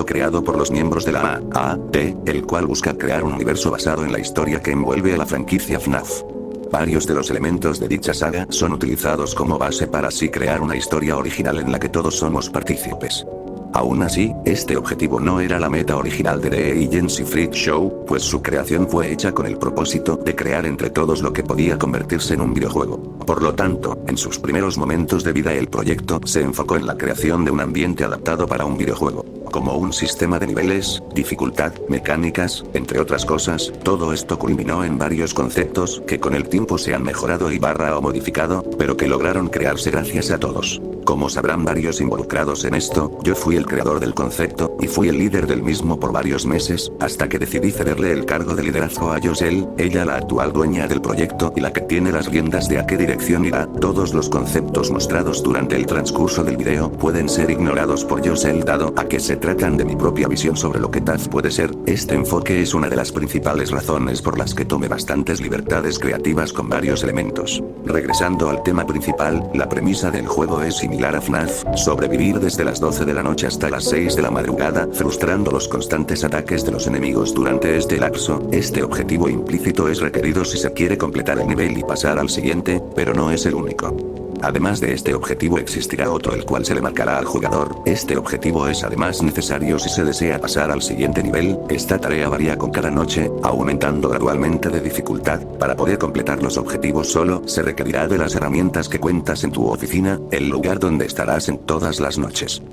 proyecto creado por los miembros de la AAT, el cual busca crear un universo basado en la historia que envuelve a la franquicia FNAF. Varios de los elementos de dicha saga son utilizados como base para así crear una historia original en la que todos somos partícipes. Aún así, este objetivo no era la meta original de The Agency Freak Show, pues su creación fue hecha con el propósito de crear entre todos lo que podía convertirse en un videojuego. Por lo tanto, en sus primeros momentos de vida el proyecto se enfocó en la creación de un ambiente adaptado para un videojuego, como un sistema de niveles, dificultad, mecánicas, entre otras cosas. Todo esto culminó en varios conceptos que con el tiempo se han mejorado o modificado, pero que lograron crearse gracias a todos. Como sabrán varios involucrados en esto, yo fui el creador del concepto, y fui el líder del mismo por varios meses, hasta que decidí cederle el cargo de liderazgo a Yosel, ella la actual dueña del proyecto y la que tiene las riendas de a qué dirección irá. Todos los conceptos mostrados durante el transcurso del video pueden ser ignorados por Yosel dado a que se tratan de mi propia visión sobre lo que TAF puede ser. Este enfoque es una de las principales razones por las que tomé bastantes libertades creativas con varios elementos. Regresando al tema principal, la premisa del juego es similar a FNAF, sobrevivir desde las 12 de la noche hasta las 6 de la madrugada, frustrando los constantes ataques de los enemigos durante este lapso. Este objetivo implícito es requerido si se quiere completar el nivel y pasar al siguiente, pero no es el único. Además de este objetivo existirá otro el cual se le marcará al jugador. Este objetivo es además necesario si se desea pasar al siguiente nivel. Esta tarea varía con cada noche, aumentando gradualmente de dificultad. Para poder completar los objetivos solo se requerirá de las herramientas que cuentas en tu oficina, el lugar donde estarás en todas las noches.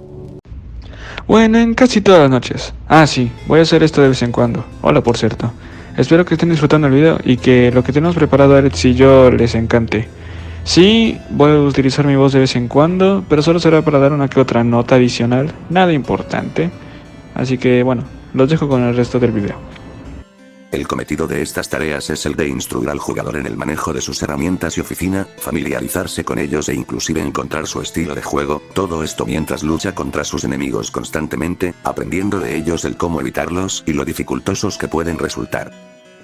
Bueno, en casi todas las noches. Ah, sí, voy a hacer esto de vez en cuando. Hola, por cierto. Espero que estén disfrutando el video y que lo que tenemos preparado Alex y yo les encante. Sí, voy a utilizar mi voz de vez en cuando, pero solo será para dar una que otra nota adicional, nada importante. Así que bueno, los dejo con el resto del video. El cometido de estas tareas es el de instruir al jugador en el manejo de sus herramientas y oficina, familiarizarse con ellos e inclusive encontrar su estilo de juego, todo esto mientras lucha contra sus enemigos constantemente, aprendiendo de ellos el cómo evitarlos y lo dificultosos que pueden resultar.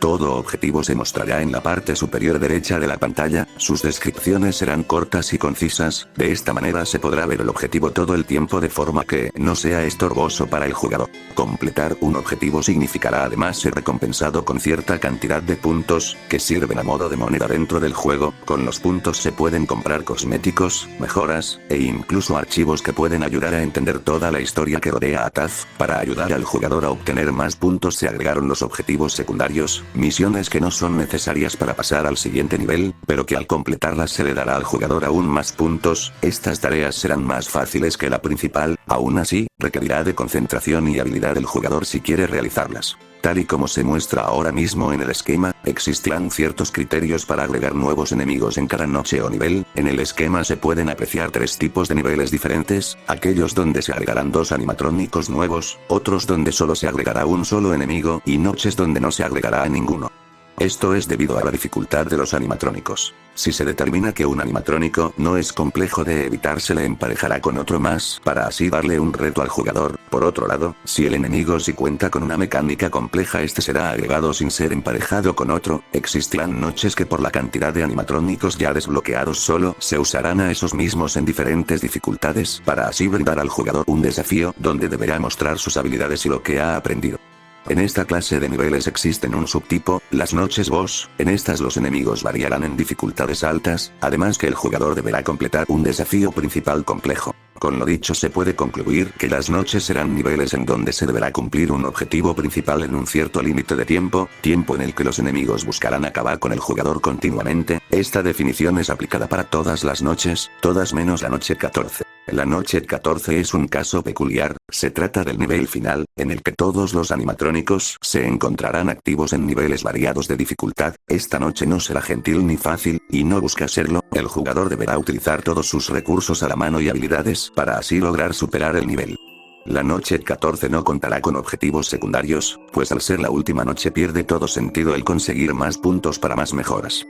Todo objetivo se mostrará en la parte superior derecha de la pantalla, sus descripciones serán cortas y concisas, de esta manera se podrá ver el objetivo todo el tiempo de forma que no sea estorboso para el jugador. Completar un objetivo significará además ser recompensado con cierta cantidad de puntos, que sirven a modo de moneda dentro del juego. Con los puntos se pueden comprar cosméticos, mejoras, e incluso archivos que pueden ayudar a entender toda la historia que rodea a TAF. Para ayudar al jugador a obtener más puntos se agregaron los objetivos secundarios, misiones que no son necesarias para pasar al siguiente nivel, pero que al completarlas se le dará al jugador aún más puntos. Estas tareas serán más fáciles que la principal, aún así, requerirá de concentración y habilidad del jugador si quiere realizarlas. Tal y como se muestra ahora mismo en el esquema, existirán ciertos criterios para agregar nuevos enemigos en cada noche o nivel. En el esquema se pueden apreciar tres tipos de niveles diferentes, aquellos donde se agregarán 2 animatrónicos nuevos, otros donde solo se agregará un solo enemigo, y noches donde no se agregará a ninguno. Esto es debido a la dificultad de los animatrónicos. Si se determina que un animatrónico no es complejo de evitar, se le emparejará con otro más, para así darle un reto al jugador. Por otro lado, si el enemigo sí cuenta con una mecánica compleja, este será agregado sin ser emparejado con otro. Existirán noches que por la cantidad de animatrónicos ya desbloqueados solo se usarán a esos mismos en diferentes dificultades, para así brindar al jugador un desafío donde deberá mostrar sus habilidades y lo que ha aprendido. En esta clase de niveles existen un subtipo, las noches boss. En estas los enemigos variarán en dificultades altas, además que el jugador deberá completar un desafío principal complejo. Con lo dicho se puede concluir que las noches serán niveles en donde se deberá cumplir un objetivo principal en un cierto límite de tiempo en el que los enemigos buscarán acabar con el jugador continuamente. Esta definición es aplicada para todas las noches, todas menos la noche 14. La noche 14 es un caso peculiar, se trata del nivel final, en el que todos los animatrónicos se encontrarán activos en niveles variados de dificultad. Esta noche no será gentil ni fácil, y no busca serlo. El jugador deberá utilizar todos sus recursos a la mano y habilidades para así lograr superar el nivel. La noche 14 no contará con objetivos secundarios, pues al ser la última noche pierde todo sentido el conseguir más puntos para más mejoras.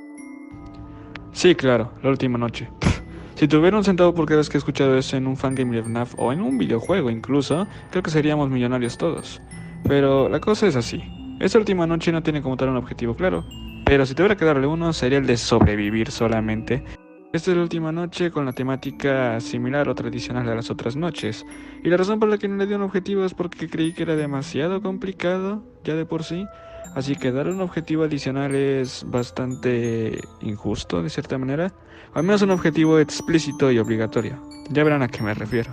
Sí, claro, la última noche. Si te hubieran sentado por cada vez que he escuchado eso en un fangame de FNAF o en un videojuego incluso, creo que seríamos millonarios todos. Pero la cosa es así. Esta última noche no tiene como tal un objetivo claro. Pero si tuviera que darle uno, sería el de sobrevivir solamente. Esta es la última noche con la temática similar o tradicional a las otras noches. Y la razón por la que no le di un objetivo es porque creí que era demasiado complicado ya de por sí. Así que dar un objetivo adicional es bastante injusto de cierta manera. Al menos un objetivo explícito y obligatorio. Ya verán a qué me refiero.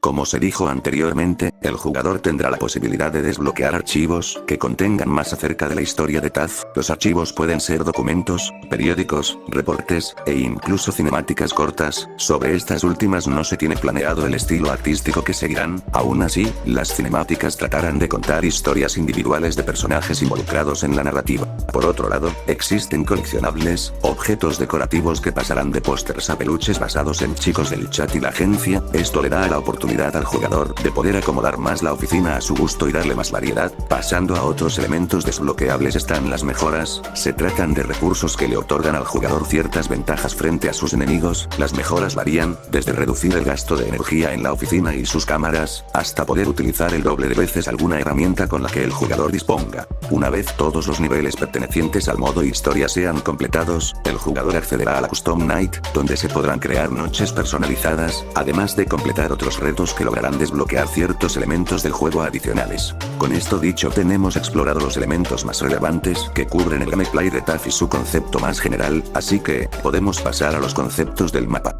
Como se dijo anteriormente, el jugador tendrá la posibilidad de desbloquear archivos que contengan más acerca de la historia de Taz. Los archivos pueden ser documentos, periódicos, reportes, e incluso cinemáticas cortas. Sobre estas últimas no se tiene planeado el estilo artístico que seguirán. Aún así, las cinemáticas tratarán de contar historias individuales de personajes involucrados en la narrativa. Por otro lado, existen coleccionables, objetos decorativos que pasarán de pósters a peluches basados en chicos del chat y la agencia. Esto le da la oportunidad al jugador de poder acomodar más la oficina a su gusto y darle más variedad. Pasando a otros elementos desbloqueables están las mejoras. Se tratan de recursos que le otorgan al jugador ciertas ventajas frente a sus enemigos. Las mejoras varían, desde reducir el gasto de energía en la oficina y sus cámaras, hasta poder utilizar el doble de veces alguna herramienta con la que el jugador disponga. Una vez todos los niveles pertenecientes al modo historia sean completados, el jugador accederá a la Custom Night, donde se podrán crear noches personalizadas, además de completar otros retos que lograrán desbloquear ciertos elementos del juego adicionales. Con esto dicho, tenemos explorado los elementos más relevantes que cubren el gameplay de Taz y su concepto más general, así que podemos pasar a los conceptos del mapa.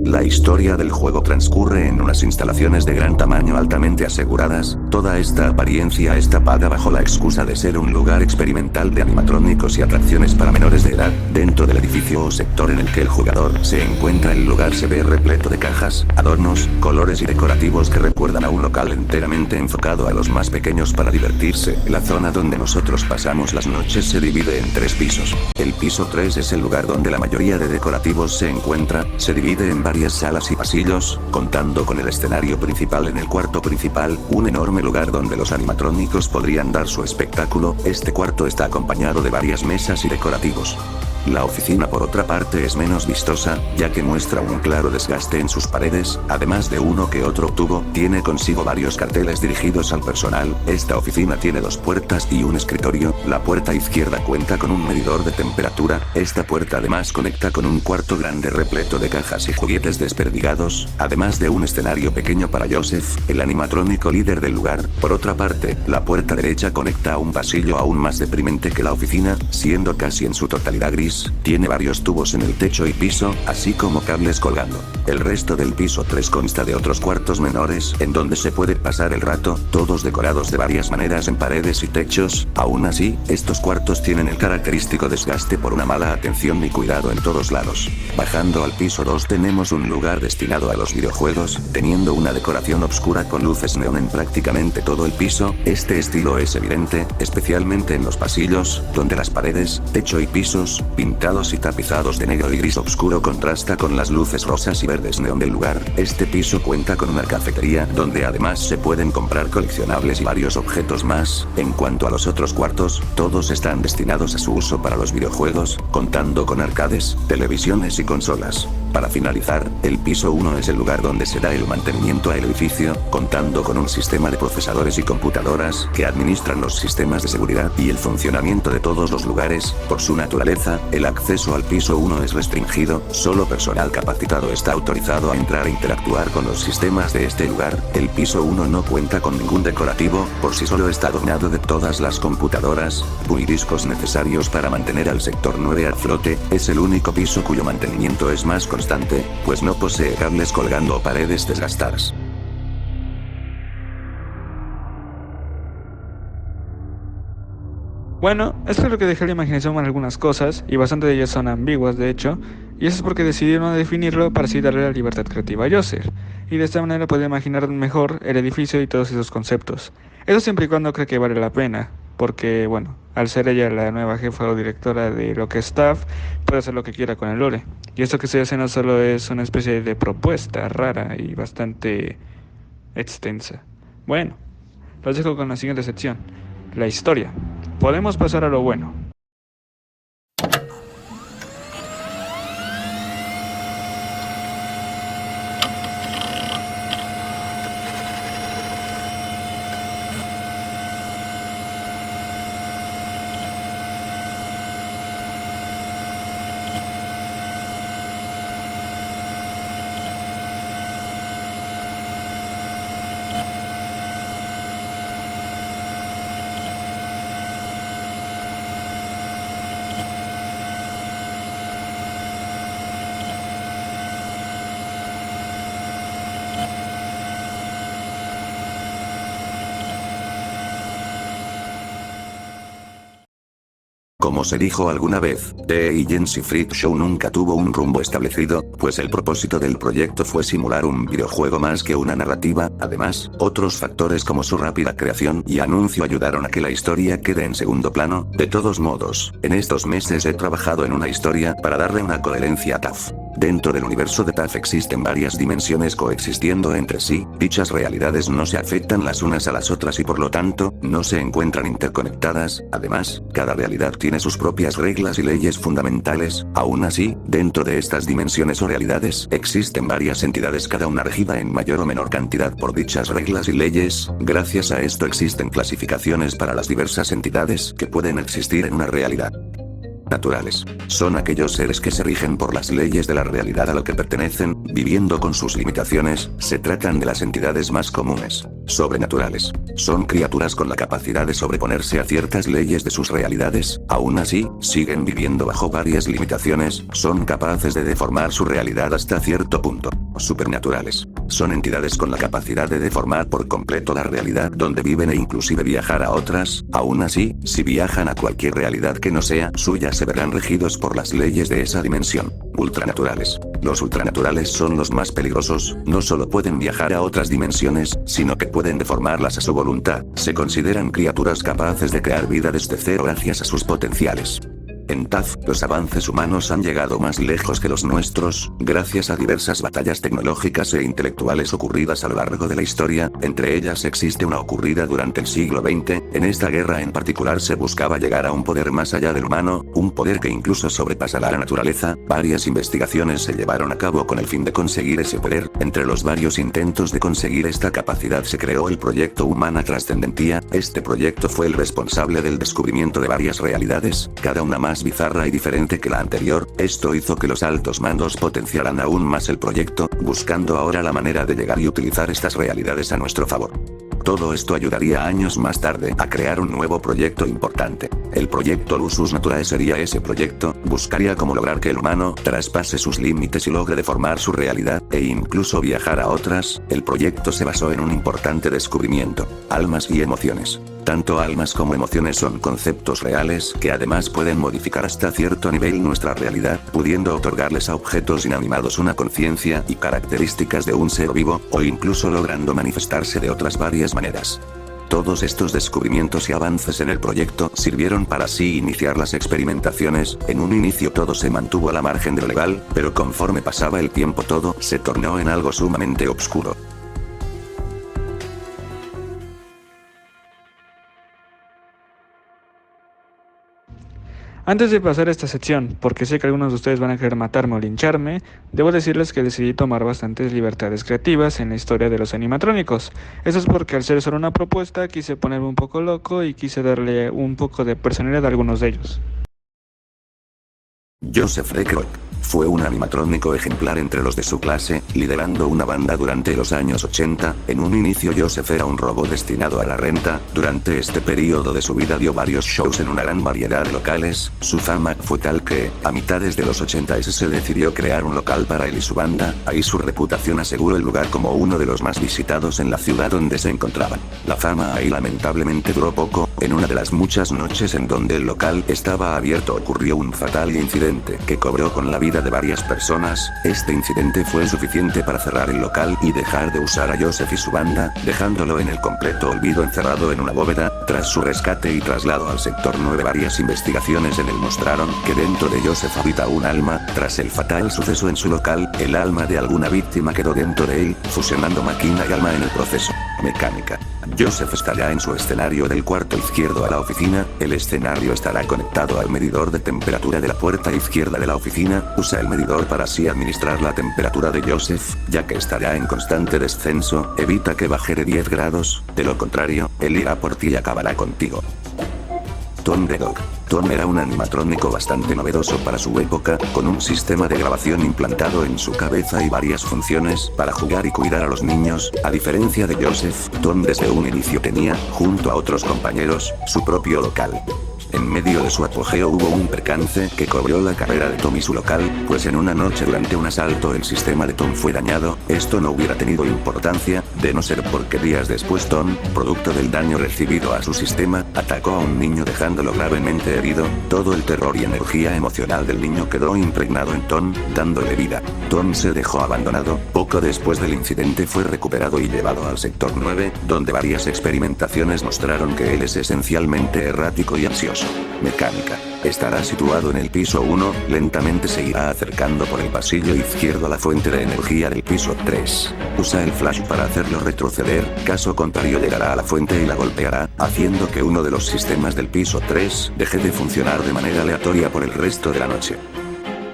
La historia del juego transcurre en unas instalaciones de gran tamaño altamente aseguradas. Toda esta apariencia está paga bajo la excusa de ser un lugar experimental de animatrónicos y atracciones para menores de edad. Dentro del edificio o sector en el que el jugador se encuentra, el lugar se ve repleto de cajas, adornos, colores y decorativos que recuerdan a un local enteramente enfocado a los más pequeños para divertirse. La zona donde nosotros pasamos las noches se divide en 3 pisos. El piso 3 es el lugar donde la mayoría de decorativos se encuentra. Se divide en varias salas y pasillos, contando con el escenario principal en el cuarto principal, un enorme lugar donde los animatrónicos podrían dar su espectáculo. Este cuarto está acompañado de varias mesas y decorativos. La oficina, por otra parte, es menos vistosa, ya que muestra un claro desgaste en sus paredes, además de uno que otro tubo. Tiene consigo varios carteles dirigidos al personal. Esta oficina tiene 2 puertas y un escritorio. La puerta izquierda cuenta con un medidor de temperatura. Esta puerta además conecta con un cuarto grande repleto de cajas y juguetes desperdigados, además de un escenario pequeño para Joseph, el animatrónico líder del lugar. Por otra parte, la puerta derecha conecta a un pasillo aún más deprimente que la oficina, siendo casi en su totalidad gris. Tiene varios tubos en el techo y piso, así como cables colgando. El resto del piso 3 consta de otros cuartos menores, en donde se puede pasar el rato, todos decorados de varias maneras en paredes y techos. Aún así, estos cuartos tienen el característico desgaste por una mala atención y cuidado en todos lados. Bajando al piso 2 tenemos un lugar destinado a los videojuegos, teniendo una decoración oscura con luces neón en prácticamente todo el piso. Este estilo es evidente, especialmente en los pasillos, donde las paredes, techo y pisos, pintados y tapizados de negro y gris oscuro, contrasta con las luces rosas y verdes neón del lugar. Este piso cuenta con una cafetería, donde además se pueden comprar coleccionables y varios objetos más. En cuanto a los otros cuartos, todos están destinados a su uso para los videojuegos, contando con arcades, televisiones y consolas. Para finalizar, el piso 1 es el lugar donde se da el mantenimiento al edificio, contando con un sistema de procesadores y computadoras que administran los sistemas de seguridad y el funcionamiento de todos los lugares. Por su naturaleza, el acceso al piso 1 es restringido, solo personal capacitado está autorizado a entrar e interactuar con los sistemas de este lugar. El piso 1 no cuenta con ningún decorativo, por sí solo está adornado de todas las computadoras y discos necesarios para mantener al sector 9 a flote. Es el único piso cuyo mantenimiento es más constante, pues no posee cables colgando o paredes desgastadas. Bueno, es claro que dejé la imaginación en algunas cosas, y bastante de ellas son ambiguas de hecho, y eso es porque decidí no definirlo para así darle la libertad creativa a Joseph, y de esta manera poder imaginar mejor el edificio y todos esos conceptos. Eso siempre y cuando cree que vale la pena, porque bueno, al ser ella la nueva jefa o directora de lo que es staff, puede hacer lo que quiera con el lore. Y esto que estoy haciendo solo es una especie de propuesta rara y bastante extensa. Bueno, los dejo con la siguiente sección, la historia. Podemos pasar a lo bueno. Como se dijo alguna vez, The Agency Freak Show nunca tuvo un rumbo establecido, pues el propósito del proyecto fue simular un videojuego más que una narrativa. Además, otros factores como su rápida creación y anuncio ayudaron a que la historia quede en segundo plano. De todos modos, en estos meses he trabajado en una historia para darle una coherencia a TAF. Dentro del universo de TAF existen varias dimensiones coexistiendo entre sí, dichas realidades no se afectan las unas a las otras y por lo tanto, no se encuentran interconectadas. Además, cada realidad tiene sus propias reglas y leyes fundamentales. Aún así, dentro de estas dimensiones o realidades, existen varias entidades, cada una regida en mayor o menor cantidad por dichas reglas y leyes. Gracias a esto existen clasificaciones para las diversas entidades que pueden existir en una realidad. Naturales. Son aquellos seres que se rigen por las leyes de la realidad a lo que pertenecen, viviendo con sus limitaciones. Se tratan de las entidades más comunes. Sobrenaturales. Son criaturas con la capacidad de sobreponerse a ciertas leyes de sus realidades. Aún así, siguen viviendo bajo varias limitaciones. Son capaces de deformar su realidad hasta cierto punto. Supernaturales. Son entidades con la capacidad de deformar por completo la realidad donde viven e inclusive viajar a otras. Aún así, si viajan a cualquier realidad que no sea suya, se verán regidos por las leyes de esa dimensión. Ultranaturales. Los ultranaturales son los más peligrosos. No solo pueden viajar a otras dimensiones, sino que pueden deformarlas a su voluntad. Se consideran criaturas capaces de crear vida desde cero gracias a sus potenciales. En TAF, los avances humanos han llegado más lejos que los nuestros, gracias a diversas batallas tecnológicas e intelectuales ocurridas a lo largo de la historia. Entre ellas existe una ocurrida durante el siglo XX. En esta guerra en particular se buscaba llegar a un poder más allá del humano, un poder que incluso sobrepasara la naturaleza. Varias investigaciones se llevaron a cabo con el fin de conseguir ese poder. Entre los varios intentos de conseguir esta capacidad se creó el proyecto Humana Trascendentia. Este proyecto fue el responsable del descubrimiento de varias realidades, cada una más bizarra y diferente que la anterior. Esto hizo que los altos mandos potenciaran aún más el proyecto, buscando ahora la manera de llegar y utilizar estas realidades a nuestro favor. Todo esto ayudaría años más tarde a crear un nuevo proyecto importante. El proyecto Lusus Naturae sería ese proyecto. Buscaría cómo lograr que el humano traspase sus límites y logre deformar su realidad, e incluso viajar a otras. El proyecto se basó en un importante descubrimiento: almas y emociones. Tanto almas como emociones son conceptos reales que además pueden modificar hasta cierto nivel nuestra realidad, pudiendo otorgarles a objetos inanimados una conciencia y características de un ser vivo, o incluso logrando manifestarse de otras varias maneras. Todos estos descubrimientos y avances en el proyecto sirvieron para así iniciar las experimentaciones. En un inicio todo se mantuvo a la margen de lo legal, pero conforme pasaba el tiempo todo se tornó en algo sumamente oscuro. Antes de pasar a esta sección, porque sé que algunos de ustedes van a querer matarme o lincharme, debo decirles que decidí tomar bastantes libertades creativas en la historia de los animatrónicos. Eso es porque al ser solo una propuesta quise ponerme un poco loco y quise darle un poco de personalidad a algunos de ellos. Joseph Reckrock fue un animatrónico ejemplar entre los de su clase, liderando una banda durante los años 80. En un inicio Joseph era un robot destinado a la renta. Durante este periodo de su vida dio varios shows en una gran variedad de locales. Su fama fue tal que, a mitades de los 80 se decidió crear un local para él y su banda. Ahí su reputación aseguró el lugar como uno de los más visitados en la ciudad donde se encontraban. La fama ahí lamentablemente duró poco. En una de las muchas noches en donde el local estaba abierto ocurrió un fatal incidente que cobró con la vida de varias personas. Este incidente fue suficiente para cerrar el local y dejar de usar a Joseph y su banda, dejándolo en el completo olvido encerrado en una bóveda. Tras su rescate y traslado al sector 9, varias investigaciones en él mostraron que dentro de Joseph habita un alma. Tras el fatal suceso en su local, el alma de alguna víctima quedó dentro de él, fusionando máquina y alma en el proceso. Mecánica. Joseph estará en su escenario del cuarto izquierdo a la oficina. El escenario estará conectado al medidor de temperatura de la puerta izquierda de la oficina. Usa el medidor para así administrar la temperatura de Joseph, ya que estará en constante descenso. Evita que baje de 10 grados, de lo contrario, él irá por ti y acabará contigo. Tom the Dog. Tom era un animatrónico bastante novedoso para su época, con un sistema de grabación implantado en su cabeza y varias funciones para jugar y cuidar a los niños. A diferencia de Joseph, Tom desde un inicio tenía, junto a otros compañeros, su propio local. En medio de su apogeo hubo un percance que cobró la carrera de Tom y su local, pues en una noche durante un asalto el sistema de Tom fue dañado. Esto no hubiera tenido importancia, de no ser porque días después Tom, producto del daño recibido a su sistema, atacó a un niño dejándolo gravemente herido. Todo el terror y energía emocional del niño quedó impregnado en Tom, dándole vida. Tom se dejó abandonado. Poco después del incidente fue recuperado y llevado al sector 9, donde varias experimentaciones mostraron que él es esencialmente errático y ansioso. Mecánica. Estará situado en el piso 1, lentamente se irá acercando por el pasillo izquierdo a la fuente de energía del piso 3. Usa el flash para hacerlo retroceder, caso contrario llegará a la fuente y la golpeará, haciendo que uno de los sistemas del piso 3 deje de funcionar de manera aleatoria por el resto de la noche.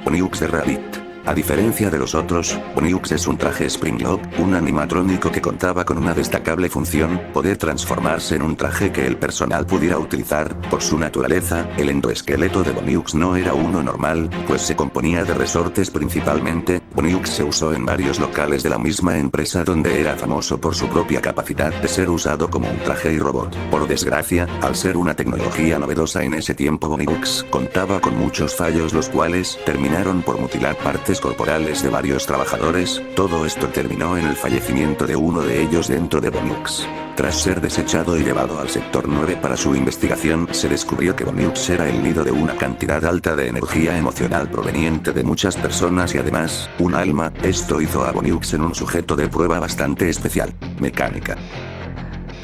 Onyx de Rabbit. A diferencia de los otros, Onyx es un traje Springlock, un animatrónico que contaba con una destacable función, poder transformarse en un traje que el personal pudiera utilizar. Por su naturaleza, el endoesqueleto de Onyx no era uno normal, pues se componía de resortes principalmente. Onyx se usó en varios locales de la misma empresa donde era famoso por su propia capacidad de ser usado como un traje y robot. Por desgracia, al ser una tecnología novedosa en ese tiempo, Onyx contaba con muchos fallos los cuales terminaron por mutilar partes corporales de varios trabajadores. Todo esto terminó en el fallecimiento de uno de ellos dentro de Onyx. Tras ser desechado y llevado al sector 9 para su investigación, se descubrió que Onyx era el nido de una cantidad alta de energía emocional proveniente de muchas personas y además, un alma. Esto hizo a Onyx en un sujeto de prueba bastante especial. Mecánica.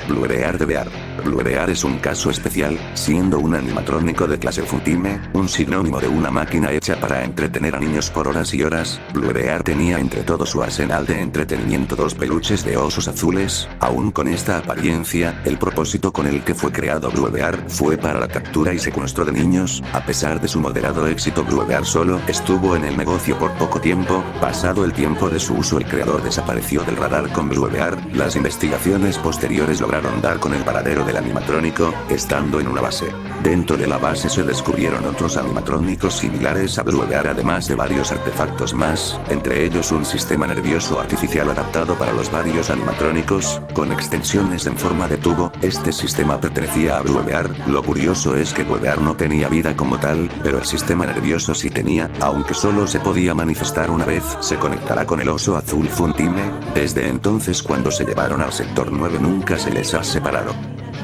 Bluebeard de Bear. Bluebeard es un caso especial, siendo un animatrónico de clase Funtime, un sinónimo de una máquina hecha para entretener a niños por horas y horas. Bluebeard tenía entre todo su arsenal de entretenimiento dos peluches de osos azules. Aún con esta apariencia, el propósito con el que fue creado Bluebeard fue para la captura y secuestro de niños. A pesar de su moderado éxito, Bluebeard solo estuvo en el negocio por poco tiempo. Pasado el tiempo de su uso, el creador desapareció del radar con Bluebeard. Las investigaciones posteriores lograron dar con el paradero del animatrónico, estando en una base. Dentro de la base se descubrieron otros animatrónicos similares a Bluebeard, además de varios artefactos más, entre ellos un sistema nervioso artificial adaptado para los varios animatrónicos, con extensiones en forma de tubo. Este sistema pertenecía a Bluebeard. Lo curioso es que Bluebeard no tenía vida como tal, pero el sistema nervioso sí tenía, aunque solo se podía manifestar una vez. Se conectará con el oso azul Funtime. Desde entonces, cuando se llevaron al sector 9, nunca se les ha separado.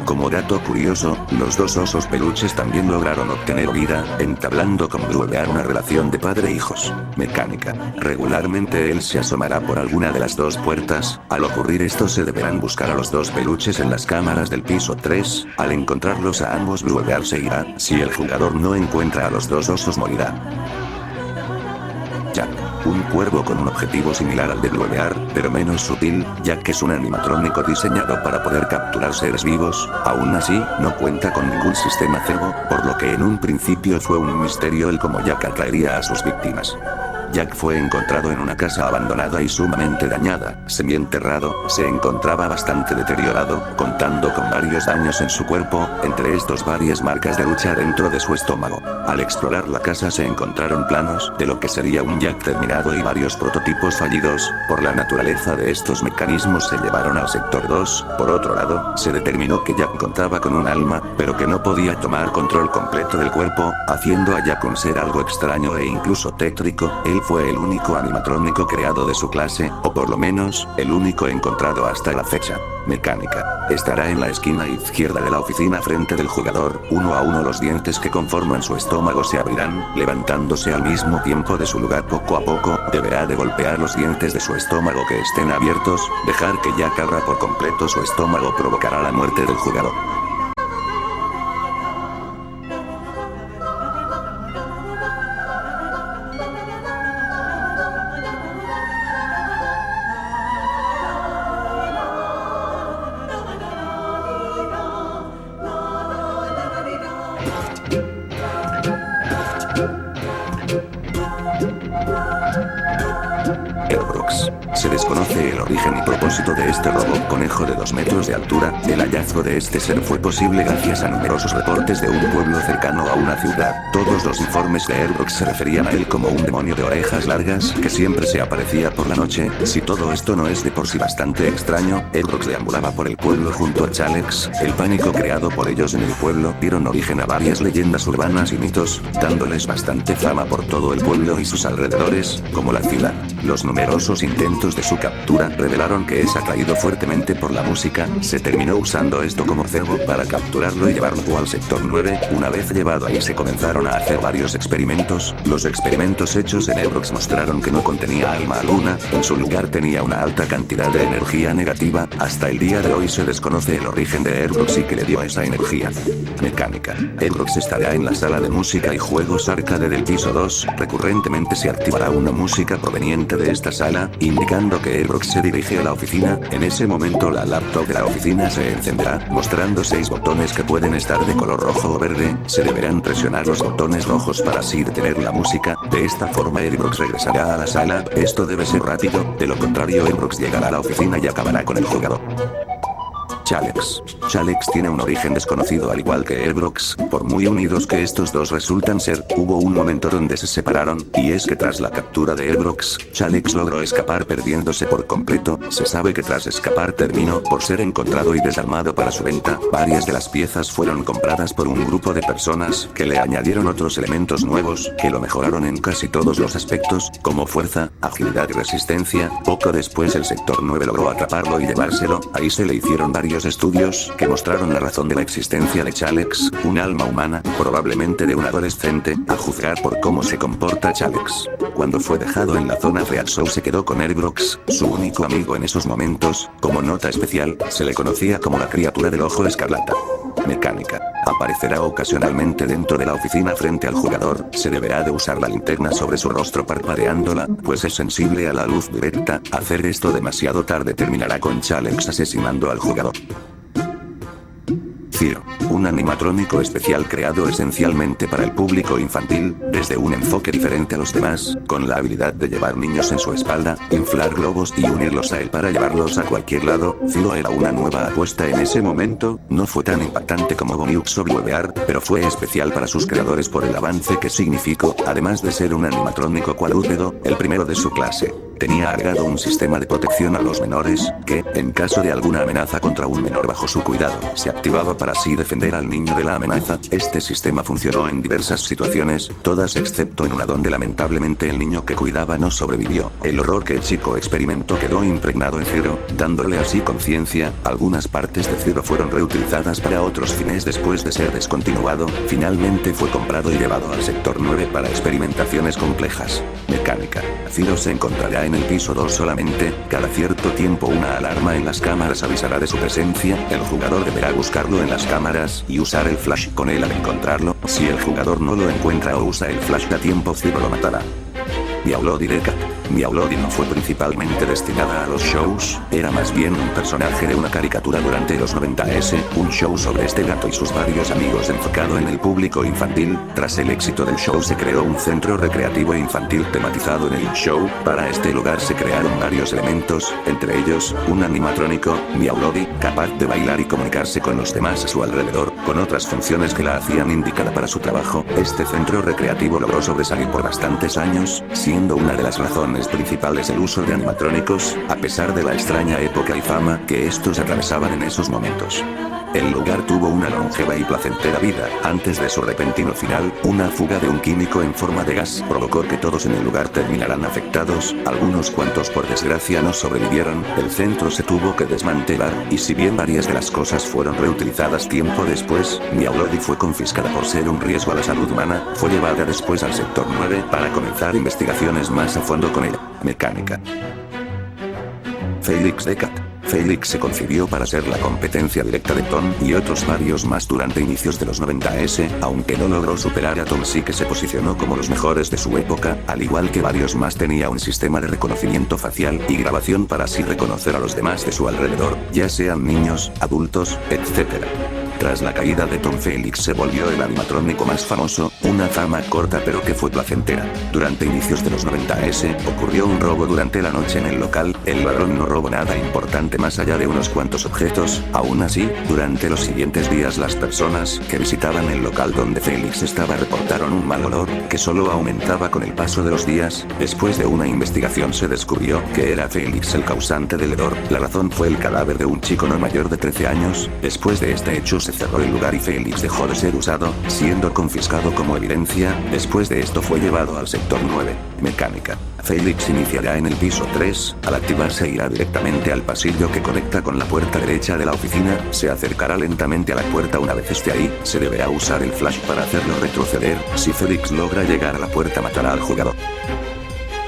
Como dato curioso, los dos osos peluches también lograron obtener vida, entablando con Bluebeard una relación de padre-hijos. Mecánica. Regularmente él se asomará por alguna de las dos puertas. Al ocurrir esto, se deberán buscar a los dos peluches en las cámaras del piso 3. Al encontrarlos a ambos, Bluebeard se irá. Si el jugador no encuentra a los dos osos, morirá. Jack. Un cuervo con un objetivo similar al de Bluebeard, pero menos sutil, ya que es un animatrónico diseñado para poder capturar seres vivos. Aún así, no cuenta con ningún sistema cebo, por lo que en un principio fue un misterio el cómo Jack atraería a sus víctimas. Jack fue encontrado en una casa abandonada y sumamente dañada. Semienterrado, se encontraba bastante deteriorado, contando con varios daños en su cuerpo, entre estos varias marcas de lucha dentro de su estómago. Al explorar la casa se encontraron planos de lo que sería un Jack terminado y varios prototipos fallidos. Por la naturaleza de estos mecanismos se llevaron al sector 2. Por otro lado, se determinó que Jack contaba con un alma, pero que no podía tomar control completo del cuerpo, haciendo a Jack un ser algo extraño e incluso tétrico. Él fue el único animatrónico creado de su clase, o por lo menos, el único encontrado hasta la fecha. Mecánica. Estará en la esquina izquierda de la oficina frente del jugador. Uno a uno los dientes que conforman su estómago se abrirán, levantándose al mismo tiempo de su lugar poco a poco. Deberá de golpear los dientes de su estómago que estén abiertos. Dejar que Jack abra por completo su estómago provocará la muerte del jugador. Airbrox. Se desconoce el origen y propósito de este robot conejo de 2 metros de altura. El hallazgo de este ser fue posible gracias a numerosos reportes de un pueblo cercano a una ciudad. Todos los informes de Airbrox se referían a él como un demonio de orejas largas que siempre se aparecía por la noche. Si todo esto no es de por sí bastante extraño, Airbrox deambulaba por el pueblo junto a Chalex. El pánico creado por ellos en el pueblo dieron origen a varias leyendas urbanas y mitos, dándoles bastante fama por todo el pueblo y sus alrededores, como la ciudad. Los numerosos intentos de su captura revelaron que es atraído fuertemente por la música. Se terminó usando esto como cebo para capturarlo y llevarlo al sector 9. Una vez llevado ahí se comenzaron a hacer varios experimentos. Los experimentos hechos en Airbrox mostraron que no contenía alma alguna, en su lugar tenía una alta cantidad de energía negativa. Hasta el día de hoy se desconoce el origen de Airbrox y que le dio esa energía. Mecánica. Airbrox estará en la sala de música y juegos arcade del piso 2. Recurrentemente se activará una música proveniente de esta sala, indicando que Airbrox se dirige a la oficina. En ese momento la laptop de la oficina se encenderá, mostrando 6 botones que pueden estar de color rojo o verde. Se deberán presionar los botones rojos para así detener la música. De esta forma Airbrox regresará a la sala. Esto debe ser rápido, de lo contrario Airbrox llegará a la oficina y acabará con el jugador. Chalex. Chalex tiene un origen desconocido al igual que Airbrox, por muy unidos que estos dos resultan ser, hubo un momento donde se separaron, y es que tras la captura de Airbrox, Chalex logró escapar perdiéndose por completo. Se sabe que tras escapar terminó por ser encontrado y desarmado para su venta. Varias de las piezas fueron compradas por un grupo de personas que le añadieron otros elementos nuevos, que lo mejoraron en casi todos los aspectos, como fuerza, agilidad y resistencia. Poco después el sector 9 logró atraparlo y llevárselo. Ahí se le hicieron varios estudios que mostraron la razón de la existencia de Chalex, un alma humana, probablemente de un adolescente, a juzgar por cómo se comporta Chalex. Cuando fue dejado en la zona Reaxo se quedó con Airbrox, su único amigo en esos momentos. Como nota especial, se le conocía como la criatura del ojo escarlata. Mecánica. Aparecerá ocasionalmente dentro de la oficina frente al jugador. Se deberá de usar la linterna sobre su rostro parpadeándola, pues es sensible a la luz directa. Hacer esto demasiado tarde terminará con Chalex asesinando al jugador. Zero. Un animatrónico especial creado esencialmente para el público infantil, desde un enfoque diferente a los demás, con la habilidad de llevar niños en su espalda, inflar globos y unirlos a él para llevarlos a cualquier lado. Zero era una nueva apuesta en ese momento, no fue tan impactante como Bonux o BioVR, pero fue especial para sus creadores por el avance que significó, además de ser un animatrónico cuadrúpedo, el primero de su clase. Tenía agregado un sistema de protección a los menores, que, en caso de alguna amenaza contra un menor bajo su cuidado, se activaba para así defender al niño de la amenaza. Este sistema funcionó en diversas situaciones, todas excepto en una donde lamentablemente el niño que cuidaba no sobrevivió. El horror que el chico experimentó quedó impregnado en Zero, dándole así conciencia. Algunas partes de Zero fueron reutilizadas para otros fines después de ser descontinuado. Finalmente fue comprado y llevado al sector 9 para experimentaciones complejas. Mecánica. Zero se encontrará en el piso 2 solamente. Cada cierto tiempo una alarma en las cámaras avisará de su presencia. El jugador deberá buscarlo en las cámaras y usar el flash con él al encontrarlo. Si el jugador no lo encuentra o usa el flash a tiempo, Zero lo matará. Meowlody de Cat. Meowlody no fue principalmente destinada a los shows, era más bien un personaje de una caricatura durante los 90s, un show sobre este gato y sus varios amigos enfocado en el público infantil. Tras el éxito del show se creó un centro recreativo infantil tematizado en el show. Para este lugar se crearon varios elementos, entre ellos, un animatrónico, Meowlody, capaz de bailar y comunicarse con los demás a su alrededor, con otras funciones que la hacían indicada para su trabajo. Este centro recreativo logró sobresalir por bastantes años, siendo una de las razones principales el uso de animatrónicos, a pesar de la extraña época y fama que estos atravesaban en esos momentos. El lugar tuvo una longeva y placentera vida. Antes de su repentino final, una fuga de un químico en forma de gas provocó que todos en el lugar terminaran afectados. Algunos cuantos por desgracia no sobrevivieron. El centro se tuvo que desmantelar, y si bien varias de las cosas fueron reutilizadas tiempo después, Meowlody fue confiscada por ser un riesgo a la salud humana. Fue llevada después al sector 9 para comenzar investigaciones más a fondo con ella. Mecánica. Felix the Cat. Felix se concibió para ser la competencia directa de Tom y otros varios más durante inicios de los 90s, aunque no logró superar a Tom sí que se posicionó como los mejores de su época. Al igual que varios más, tenía un sistema de reconocimiento facial y grabación para así reconocer a los demás de su alrededor, ya sean niños, adultos, etc. Tras la caída de Tom, Felix se volvió el animatrónico más famoso, una fama corta pero que fue placentera. Durante inicios de los 90s, ocurrió un robo durante la noche en el local, el ladrón no robó nada importante más allá de unos cuantos objetos, aún así, durante los siguientes días las personas que visitaban el local donde Felix estaba reportaron un mal olor, que solo aumentaba con el paso de los días. Después de una investigación se descubrió que era Felix el causante del hedor, la razón fue el cadáver de un chico no mayor de 13 años, después de este hecho se cerró el lugar y Felix dejó de ser usado, siendo confiscado como evidencia. Después de esto fue llevado al sector 9, mecánica. Felix iniciará en el piso 3, al activarse irá directamente al pasillo que conecta con la puerta derecha de la oficina, se acercará lentamente a la puerta. Una vez esté ahí, se deberá usar el flash para hacerlo retroceder. Si Felix logra llegar a la puerta matará al jugador.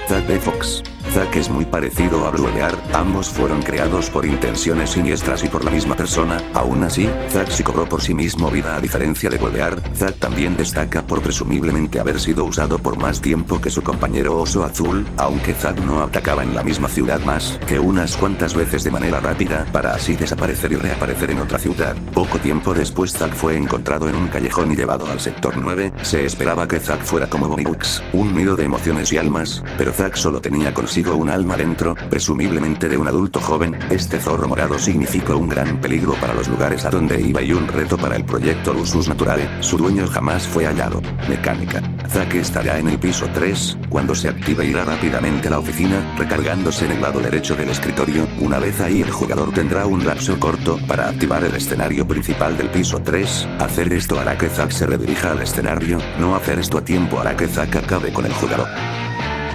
Zack de Fox. Zack es muy parecido a Bluebeard, ambos fueron creados por intenciones siniestras y por la misma persona. Aún así, Zack sí cobró por sí mismo vida a diferencia de Bluebeard. Zack también destaca por presumiblemente haber sido usado por más tiempo que su compañero Oso Azul, aunque Zack no atacaba en la misma ciudad más que unas cuantas veces de manera rápida para así desaparecer y reaparecer en otra ciudad. Poco tiempo después Zack fue encontrado en un callejón y llevado al sector 9, se esperaba que Zack fuera como Bonnie Bucks, un nido de emociones y almas, pero Zack solo tenía consigo un alma dentro, presumiblemente de un adulto joven. Este zorro morado significó un gran peligro para los lugares a donde iba y un reto para el proyecto Lusus Naturale. Su dueño jamás fue hallado. Mecánica. Zack estará en el piso 3, cuando se active irá rápidamente a la oficina, recargándose en el lado derecho del escritorio. Una vez ahí el jugador tendrá un lapso corto para activar el escenario principal del piso 3. Hacer esto hará que Zack se redirija al escenario, no hacer esto a tiempo hará que Zack acabe con el jugador.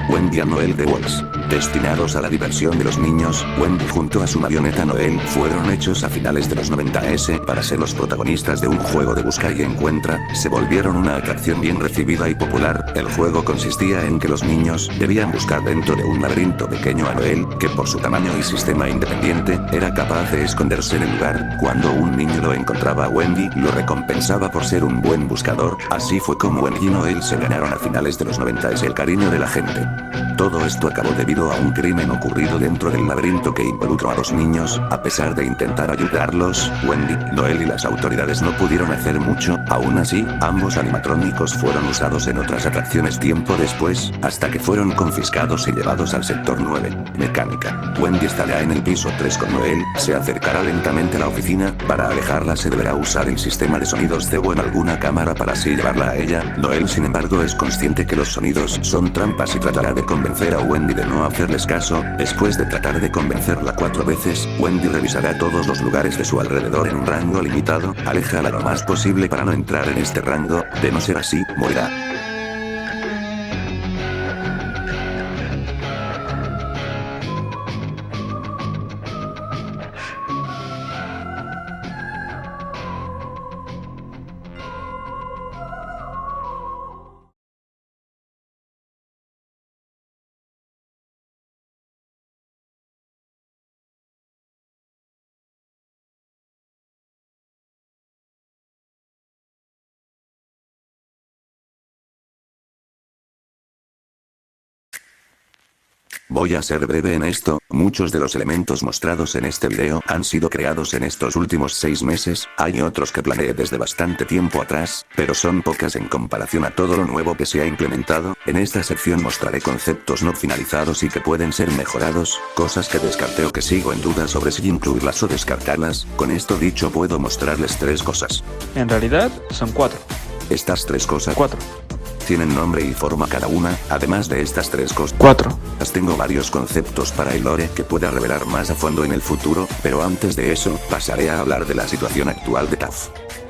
Wendy y Noel de Walls. Destinados a la diversión de los niños, Wendy junto a su marioneta Noel fueron hechos a finales de los 90s para ser los protagonistas de un juego de busca y encuentra. Se volvieron una atracción bien recibida y popular. El juego consistía en que los niños debían buscar dentro de un laberinto pequeño a Noel, que por su tamaño y sistema independiente, era capaz de esconderse en el lugar. Cuando un niño lo encontraba a Wendy, lo recompensaba por ser un buen buscador. Así fue como Wendy y Noel se ganaron a finales de los 90s el cariño de la gente. Todo esto acabó debido a un crimen ocurrido dentro del laberinto que involucró a los niños. A pesar de intentar ayudarlos, Wendy, Noel y las autoridades no pudieron hacer mucho. Aún así, ambos animatrónicos fueron usados en otras atracciones tiempo después, hasta que fueron confiscados y llevados al sector 9, mecánica. Wendy estará en el piso 3 con Noel, se acercará lentamente a la oficina. Para alejarla se deberá usar el sistema de sonidos cebo en alguna cámara para así llevarla a ella. Noel sin embargo es consciente que los sonidos son trampas y tratará de convencer a Wendy de no hacerles caso. Después de tratar de convencerla 4 veces, Wendy revisará todos los lugares de su alrededor en un rango limitado. Aléjala lo más posible para no entrar en este rango, de no ser así, morirá. Voy a ser breve en esto, muchos de los elementos mostrados en este video han sido creados en estos últimos 6 meses, hay otros que planeé desde bastante tiempo atrás, pero son pocas en comparación a todo lo nuevo que se ha implementado. En esta sección mostraré conceptos no finalizados y que pueden ser mejorados, cosas que descarté o que sigo en duda sobre si incluirlas o descartarlas. Con esto dicho puedo mostrarles 3 cosas. En realidad, son 4. Estas 3 cosas 4. tienen nombre y forma cada una. Además de estas 3 cosas, 4. tengo varios conceptos para el lore que pueda revelar más a fondo en el futuro, pero antes de eso, pasaré a hablar de la situación actual de TAF.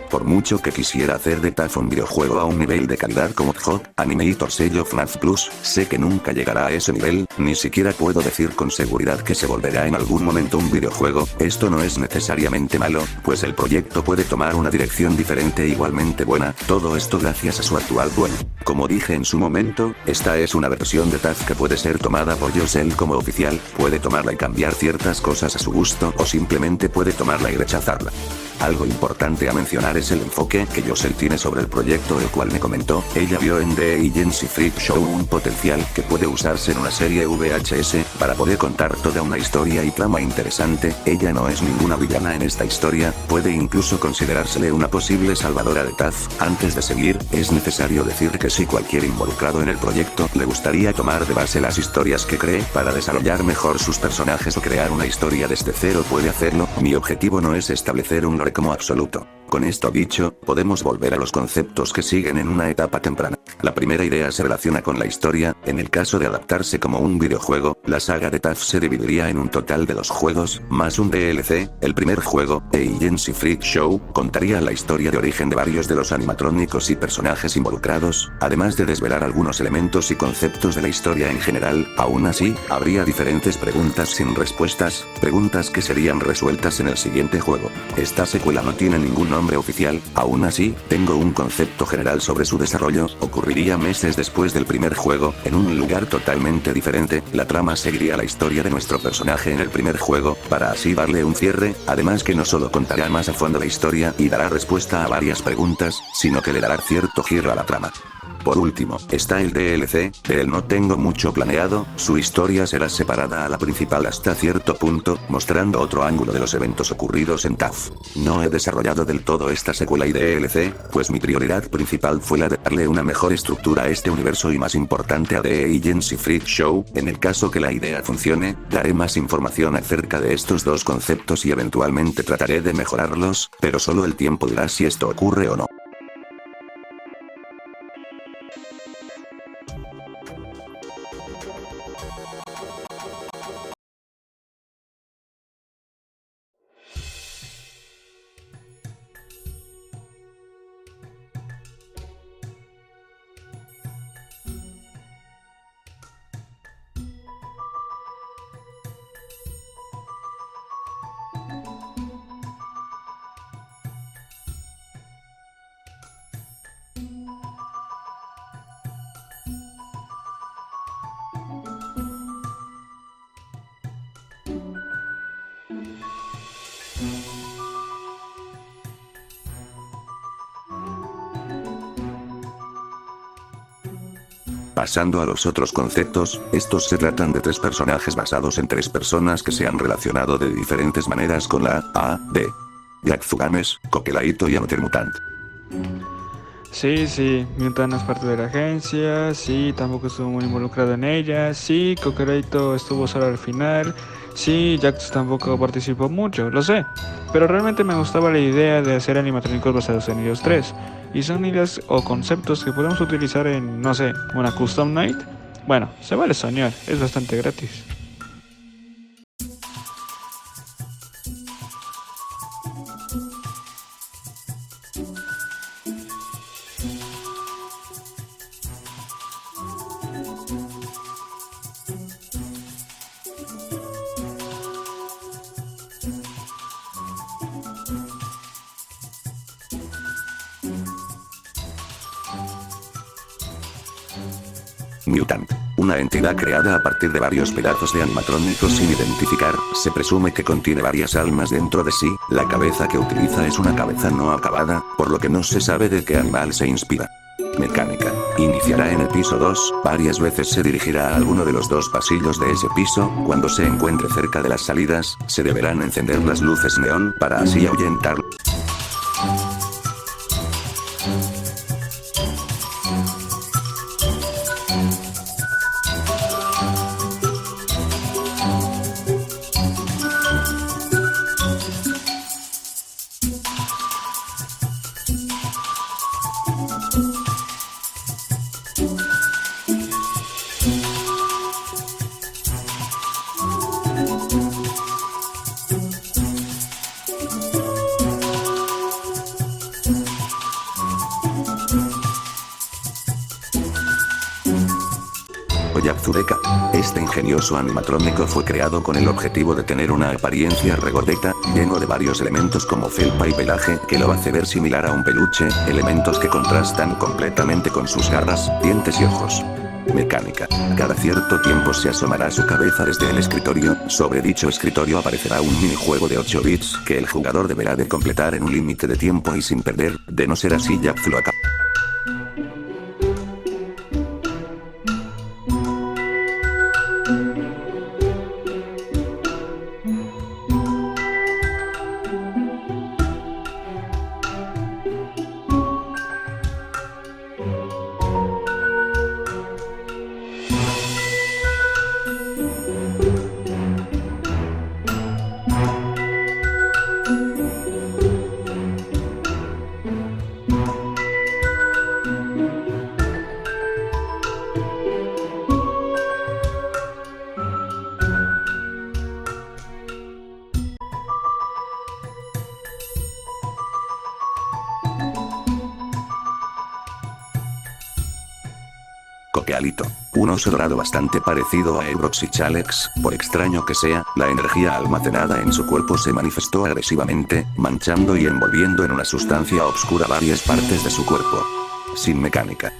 Por mucho que quisiera hacer de TAF un videojuego a un nivel de calidad como Hot Animator sello FNAF Plus, sé que nunca llegará a ese nivel, ni siquiera puedo decir con seguridad que se volverá en algún momento un videojuego. Esto no es necesariamente malo, pues el proyecto puede tomar una dirección diferente e igualmente buena, todo esto gracias a su actual dueño. Como dije en su momento, esta es una versión de TAF que puede ser tomada por Yosel como oficial, puede tomarla y cambiar ciertas cosas a su gusto o simplemente puede tomarla y rechazarla. Algo importante a mencionar es el enfoque que Yosel tiene sobre el proyecto, el cual me comentó. Ella vio en The Agency Freak Show un potencial que puede usarse en una serie VHS para poder contar toda una historia y trama interesante. Ella no es ninguna villana en esta historia, puede incluso considerársele una posible salvadora de Taz. Antes de seguir, es necesario decir que si cualquier involucrado en el proyecto le gustaría tomar de base las historias que cree para desarrollar mejor sus personajes o crear una historia desde cero, puede hacerlo. Mi objetivo no es establecer un lore como absoluto. Con esto dicho, podemos volver a los conceptos que siguen en una etapa temprana. La primera idea se relaciona con la historia. En el caso de adaptarse como un videojuego, la saga de Taz se dividiría en un total de 2 juegos, más un DLC. El primer juego, The Agency Freak Show, contaría la historia de origen de varios de los animatrónicos y personajes involucrados, además de desvelar algunos elementos y conceptos de la historia en general. Aún así, habría diferentes preguntas sin respuestas, preguntas que serían resueltas en el siguiente juego. Esta secuela no tiene ningún nombre oficial, aún así, tengo un concepto general sobre su desarrollo. Ocurriría meses después del primer juego, en un lugar totalmente diferente. La trama seguiría la historia de nuestro personaje en el primer juego, para así darle un cierre, además que no solo contará más a fondo la historia y dará respuesta a varias preguntas, sino que le dará cierto giro a la trama. Por último, está el DLC, de él no tengo mucho planeado, su historia será separada a la principal hasta cierto punto, mostrando otro ángulo de los eventos ocurridos en Taz. No he desarrollado del todo esta secuela y DLC, pues mi prioridad principal fue la de darle una mejor estructura a este universo y más importante a The Agency Freak Show. En el caso que la idea funcione, daré más información acerca de estos dos conceptos y eventualmente trataré de mejorarlos, pero solo el tiempo dirá si esto ocurre o no. Pasando a los otros conceptos, estos se tratan de 3 personajes basados en 3 personas que se han relacionado de diferentes maneras con la A.D. Yakugames, Kokelaito y Mutant. Sí, Mutant es parte de la agencia, sí, tampoco estuvo muy involucrado en ella, sí, Kokereito estuvo solo al final, sí, Jax tampoco participó mucho, lo sé, pero realmente me gustaba la idea de hacer animatrónicos basados en ellos 3, y son ideas o conceptos que podemos utilizar en, no sé, una custom night. Bueno, se vale soñar, es bastante gratis. Mutant. Una entidad creada a partir de varios pedazos de animatrónicos sin identificar, se presume que contiene varias almas dentro de sí. La cabeza que utiliza es una cabeza no acabada, por lo que no se sabe de qué animal se inspira. Mecánica. Iniciará en el piso 2, varias veces se dirigirá a alguno de los 2 pasillos de ese piso. Cuando se encuentre cerca de las salidas, se deberán encender las luces neón para así ahuyentarlo. Yatsudeka. Este ingenioso animatrónico fue creado con el objetivo de tener una apariencia regordeta, lleno de varios elementos como felpa y pelaje que lo hace ver similar a un peluche, elementos que contrastan completamente con sus garras, dientes y ojos. Mecánica. Cada cierto tiempo se asomará su cabeza desde el escritorio. Sobre dicho escritorio aparecerá un minijuego de 8 bits que el jugador deberá de completar en un límite de tiempo y sin perder, de no ser así Jack lo acaba. Coquealito. Un oso dorado bastante parecido a Ebrox y Chalex, por extraño que sea, la energía almacenada en su cuerpo se manifestó agresivamente, manchando y envolviendo en una sustancia oscura varias partes de su cuerpo. Sin mecánica.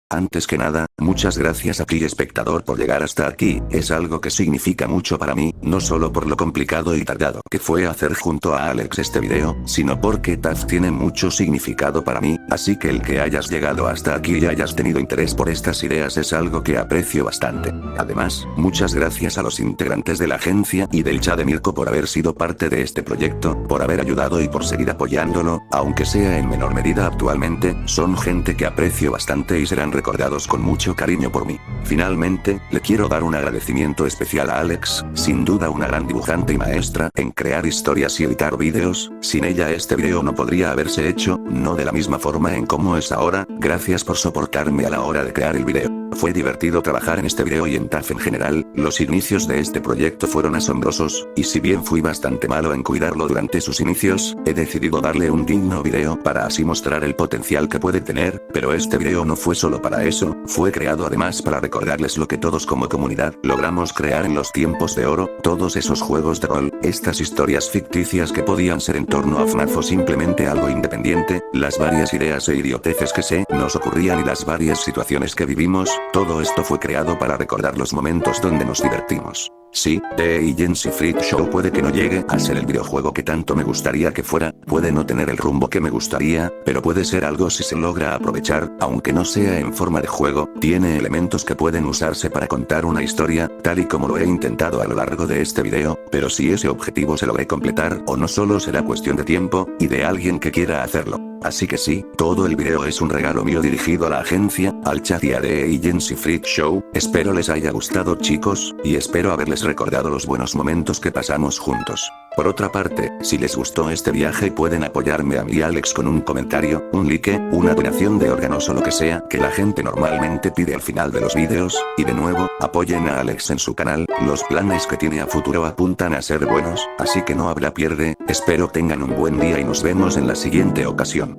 Antes que nada, muchas gracias a ti espectador por llegar hasta aquí, es algo que significa mucho para mí, no solo por lo complicado y tardado que fue hacer junto a Alex este video, sino porque TAF tiene mucho significado para mí, así que el que hayas llegado hasta aquí y hayas tenido interés por estas ideas es algo que aprecio bastante. Además, muchas gracias a los integrantes de la agencia y del chat de Mirko por haber sido parte de este proyecto, por haber ayudado y por seguir apoyándolo, aunque sea en menor medida actualmente, son gente que aprecio bastante y serán recordados con mucho cariño por mí. Finalmente, le quiero dar un agradecimiento especial a Alex, sin duda una gran dibujante y maestra en crear historias y editar vídeos, sin ella este video no podría haberse hecho, no de la misma forma en como es ahora, gracias por soportarme a la hora de crear el video. Fue divertido trabajar en este video y en TAF en general, los inicios de este proyecto fueron asombrosos, y si bien fui bastante malo en cuidarlo durante sus inicios, he decidido darle un digno video para así mostrar el potencial que puede tener, pero este video no fue solo para eso, fue creado además para recordarles lo que todos como comunidad logramos crear en los tiempos de oro, todos esos juegos de rol, estas historias ficticias que podían ser en torno a FNAF o simplemente algo independiente, las varias ideas e idioteces que se nos ocurrían y las varias situaciones que vivimos, todo esto fue creado para recordar los momentos donde nos divertimos. Sí, The Agency Freak Show puede que no llegue a ser el videojuego que tanto me gustaría que fuera, puede no tener el rumbo que me gustaría, pero puede ser algo si se logra aprovechar, aunque no sea en forma de juego, tiene elementos que pueden usarse para contar una historia, tal y como lo he intentado a lo largo de este video, pero si ese objetivo se logra completar o no solo será cuestión de tiempo, y de alguien que quiera hacerlo. Así que sí, todo el video es un regalo mío dirigido a la agencia, al chat y a The Agency Freak Show, espero les haya gustado chicos, y espero haberles recordado los buenos momentos que pasamos juntos. Por otra parte, si les gustó este viaje pueden apoyarme a mí y Alex con un comentario, un like, una donación de órganos o lo que sea que la gente normalmente pide al final de los vídeos, y de nuevo, apoyen a Alex en su canal, los planes que tiene a futuro apuntan a ser buenos, así que no habla pierde, espero tengan un buen día y nos vemos en la siguiente ocasión.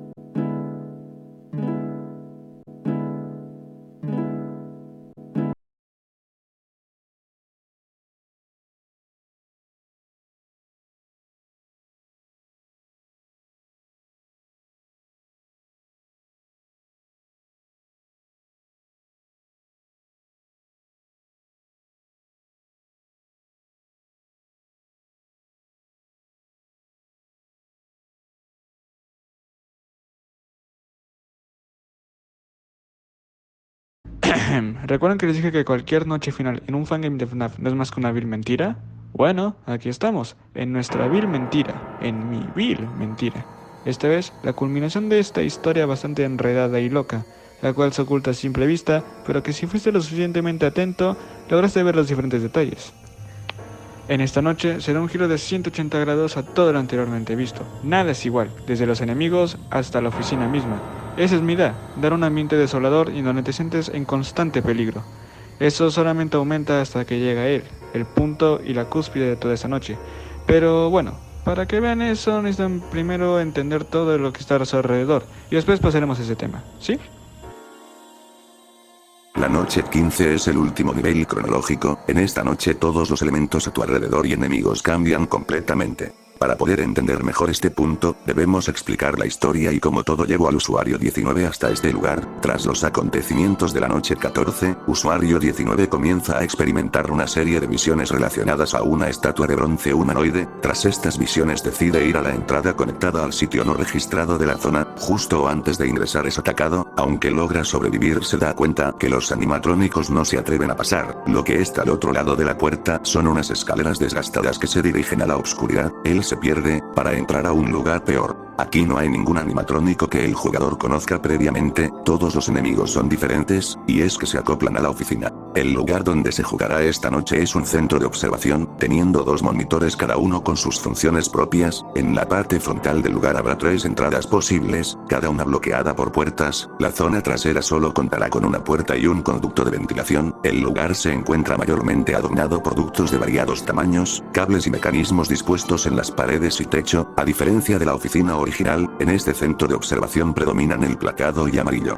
¿Recuerdan que les dije que cualquier noche final en un fangame de FNAF no es más que una vil mentira? Bueno, aquí estamos, en nuestra vil mentira, en mi vil mentira. Esta vez, la culminación de esta historia bastante enredada y loca, la cual se oculta a simple vista, pero que si fuiste lo suficientemente atento, lograste ver los diferentes detalles. En esta noche será un giro de 180 grados a todo lo anteriormente visto. Nada es igual, desde los enemigos hasta la oficina misma. Esa es mi idea, dar un ambiente desolador y donde te sientes en constante peligro. Eso solamente aumenta hasta que llega él, el punto y la cúspide de toda esa noche. Pero bueno, para que vean eso necesitan primero entender todo lo que está a su alrededor y después pasaremos a ese tema, ¿sí? La noche 15 es el último nivel cronológico, en esta noche todos los elementos a tu alrededor y enemigos cambian completamente. Para poder entender mejor este punto, debemos explicar la historia y cómo todo llevó al usuario 19 hasta este lugar. Tras los acontecimientos de la noche 14, usuario 19 comienza a experimentar una serie de visiones relacionadas a una estatua de bronce humanoide. Tras estas visiones decide ir a la entrada conectada al sitio no registrado de la zona. Justo antes de ingresar es atacado, aunque logra sobrevivir se da cuenta que los animatrónicos no se atreven a pasar. Lo que está al otro lado de la puerta son unas escaleras desgastadas que se dirigen a la oscuridad. Él se pierde, para entrar a un lugar peor. Aquí no hay ningún animatrónico que el jugador conozca previamente, todos los enemigos son diferentes, y es que se acoplan a la oficina. El lugar donde se jugará esta noche es un centro de observación, teniendo 2 monitores cada uno con sus funciones propias. En la parte frontal del lugar habrá 3 entradas posibles, cada una bloqueada por puertas. La zona trasera solo contará con una puerta y un conducto de ventilación. El lugar se encuentra mayormente adornado por ductos de variados tamaños, cables y mecanismos dispuestos en las paredes y techo. A diferencia de la oficina original, en este centro de observación predominan el placado y amarillo.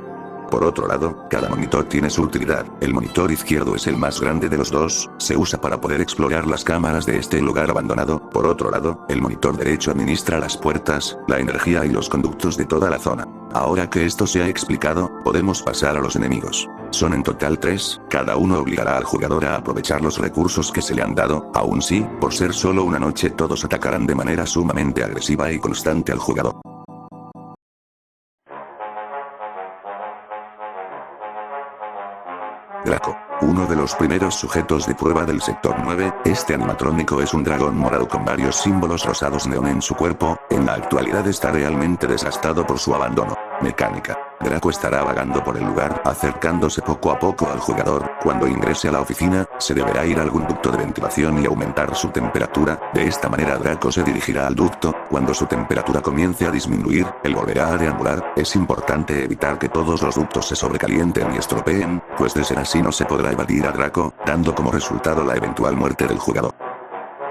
Por otro lado, cada monitor tiene su utilidad. El monitor izquierdo es el más grande de los dos, se usa para poder explorar las cámaras de este lugar abandonado. Por otro lado, el monitor derecho administra las puertas, la energía y los conductos de toda la zona. Ahora que esto se ha explicado, podemos pasar a los enemigos. Son en total 3, cada uno obligará al jugador a aprovechar los recursos que se le han dado. Aún sí, por ser solo una noche todos atacarán de manera sumamente agresiva y constante al jugador. Draco. Uno de los primeros sujetos de prueba del sector 9, este animatrónico es un dragón morado con varios símbolos rosados neón en su cuerpo. En la actualidad está realmente desgastado por su abandono. Mecánica. Draco estará vagando por el lugar, acercándose poco a poco al jugador. Cuando ingrese a la oficina, se deberá ir a algún ducto de ventilación y aumentar su temperatura. De esta manera Draco se dirigirá al ducto. Cuando su temperatura comience a disminuir, él volverá a deambular. Es importante evitar que todos los ductos se sobrecalienten y estropeen, pues de ser así no se podrá evadir a Draco, dando como resultado la eventual muerte del jugador.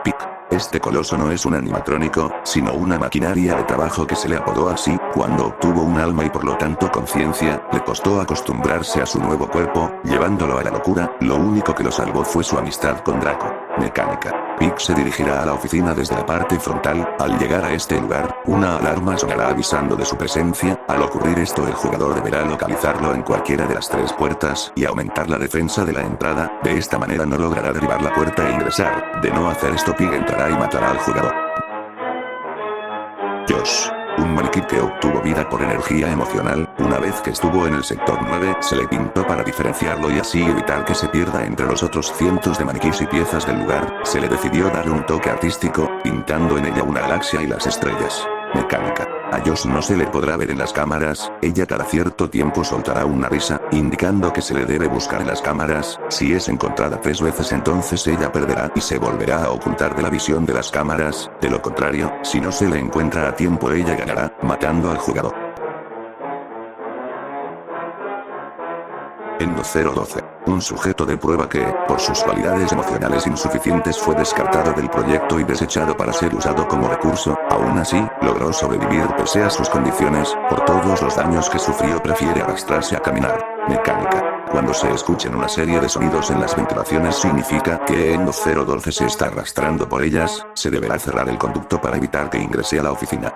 Pic. Este coloso no es un animatrónico, sino una maquinaria de trabajo que se le apodó así. Cuando obtuvo un alma y por lo tanto conciencia, le costó acostumbrarse a su nuevo cuerpo, llevándolo a la locura. Lo único que lo salvó fue su amistad con Draco. Mecánica. Pic se dirigirá a la oficina desde la parte frontal. Al llegar a este lugar, una alarma sonará avisando de su presencia. Al ocurrir esto, el jugador deberá localizarlo en cualquiera de las 3 puertas y aumentar la defensa de la entrada. De esta manera no logrará derribar la puerta e ingresar. De no hacer esto, Pig entrará y matará al jugador. Josh. Un maniquí que obtuvo vida por energía emocional. Una vez que estuvo en el sector 9, se le pintó para diferenciarlo y así evitar que se pierda entre los otros cientos de maniquís y piezas del lugar. Se le decidió darle un toque artístico, pintando en ella una galaxia y las estrellas. Mecánica. A Josh no se le podrá ver en las cámaras, ella cada cierto tiempo soltará una risa, indicando que se le debe buscar en las cámaras. Si es encontrada 3 veces, entonces ella perderá y se volverá a ocultar de la visión de las cámaras. De lo contrario, si no se le encuentra a tiempo, ella ganará, matando al jugador. Endo 012. Un sujeto de prueba que, por sus cualidades emocionales insuficientes, fue descartado del proyecto y desechado para ser usado como recurso. Aún así, logró sobrevivir pese a sus condiciones. Por todos los daños que sufrió, prefiere arrastrarse a caminar. Mecánica. Cuando se escuchen una serie de sonidos en las ventilaciones, significa que Endo 012 se está arrastrando por ellas. Se deberá cerrar el conducto para evitar que ingrese a la oficina.